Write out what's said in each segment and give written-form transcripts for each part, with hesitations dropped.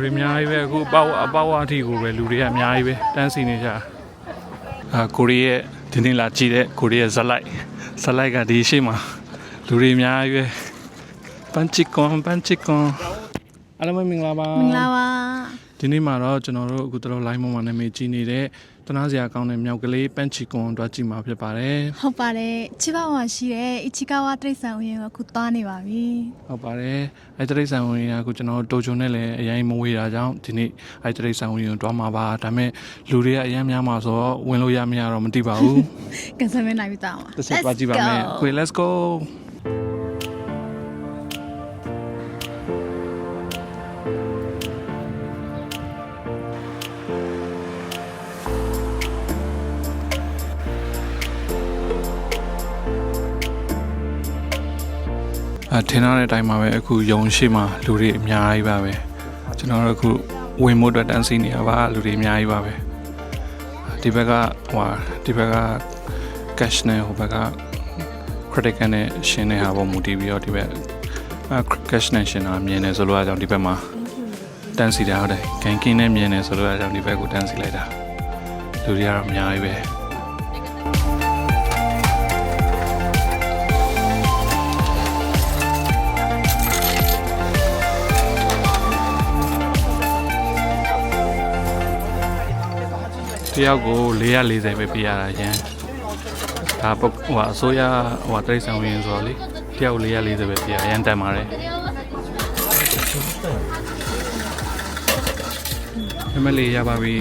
လူတွေအများကြီးပဲအခုအပေါက်အထိကိုပဲလူတွေကအများကြီးပဲတန်းစီနေကြကိုရီးယားဒီနေ့လာကြည့်တဲ့ကိုရီးယားဇက်လိုက်ကဒီရှိမှာလူတွေအများကြီးပဲပန်းချီကွန်အားလုံးမင်္ဂလာပါဒီနေ့မှာတော့ကျွန်တော်တို့အခုတော် line မှာနာမည်ကြီးနေတဲ့တနာစရာကောင်းတဲ့မြောက်ကလေးပန်းချီကွန်တွားကြည့်မှာဖြစ်ပါတယ်ဟုတ်ပါတယ်ချစ်ပါမှာရှိတဲ့Ichikawa တိရစ္ဆာန်ဝင်ကအခုသွားနေပါပြီဟုတ်ပါတယ်အဲတိရစ္ဆာန်ဝင်ကအခုကျွန်တော်တိုဂျွန်နဲ့လည်းအရင်မဝေးတာကြောင့်ဒီနေ့အဲတိရစ္ဆာန်ဝင်ကိုတွားမှာပါဒါပေမဲ့လူတွေကအရင်များမှာဆိုတော့ဝင်လို့ရမရတော့မသိပါဘူးကန်ဆယ်မဲနိုင်ပြီတောင်းတစ်ချက်တွားကြည့်ပါမယ်ခွေ let's goထင်တဲ့အတိုင်းမှာပဲအခုယုံရှိမှလူတွေအများကြီးပါပဲကျွန်တော်တို့အခုဝင်မို့အတွက်တန်းစီနေရပါလူတွေအများကြီးပါပဲဒီဘက်ကcash နဲ့ဟိုဘက်က credit card နဲ့ရှင်းနေတာပုံမူတည်ပြီးတော့ဒီဘက် cash နဲ့ရှင်းတာမြင်နေဆိုလို့အကြောင်းဒီဘက်မှာတန်းစီတာဟုတ်တယ် banking နဲ့မြင်နေဆိုလို့အကြောင်းဒီဘက်ကိုတန်းစီလိုက်တာလူတွေကတော့အများကြီးပဲတယောက်ကို440ပဲပေးရတာရန်ဒါဟိုအစိုးရဟိုတိရစ္ဆာန်ဝင်ဆိုတော့လေတယောက်440ပဲပေးရရန်တန်ပါတယ်မမလေးရပါပြီ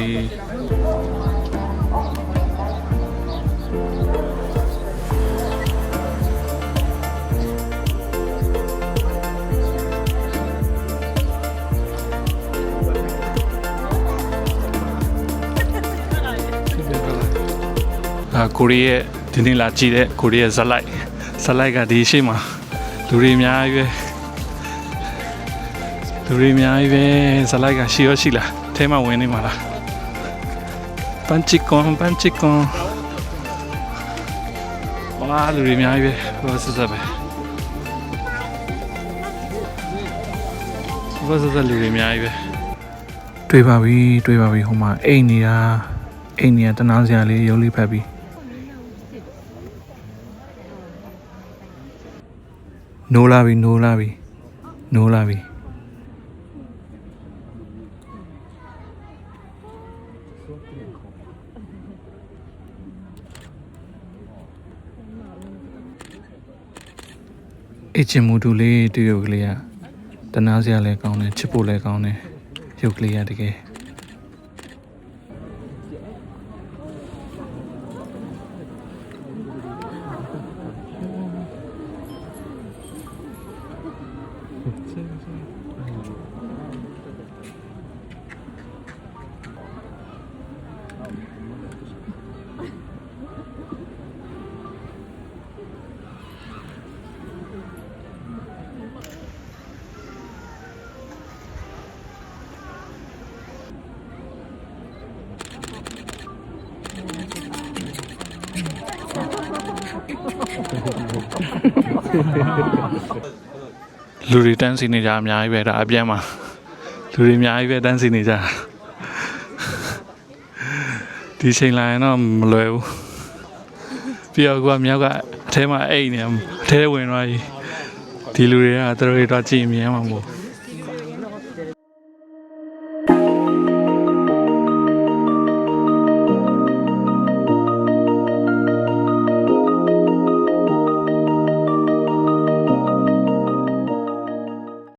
ကိုရီးယားဒီနေ့လာကြည့်တဲ့ကိုရီးယားဇက်လိုက်ကဒီရှိမှာလူတွေအများကြီးပဲဇက်လိုက်ကရှိလားအဲမှာဝင်နေမှာလားပန်းချီကွန်ဝါလူတွေအများကြီးပဲဘောဆက်ပဲလူတွေအများကြီးပဲတွေ့ပါပြီဟိုမှာအိမ်နေတာတနာစရာလေးရုပ်လေးဖတ်ပြီးနိုးလာပြီအချင်းမူတူလေးတူရုပ်ကလေးကတနာစရာလည်းကောင်းတယ်ချစ်ဖို့လည်းကောင်းတယ်ရုပ်ကလေးကတကယ်လူတွေတန်းစီနေကြအများကြီးပဲဒါအပြန်မှာလူတွေအများကြီးပဲတန်းစီနေကြဒီချိန်လာရင်တော့မလွယ်ဘူးပြီးတော့ကမြောက်ကအထဲမှာအိတ်နေအထဲဝင်သွားပြီဒီလူတွေကသူတို့တွေတော့ကြည့်မြင်မှာမဟုတ်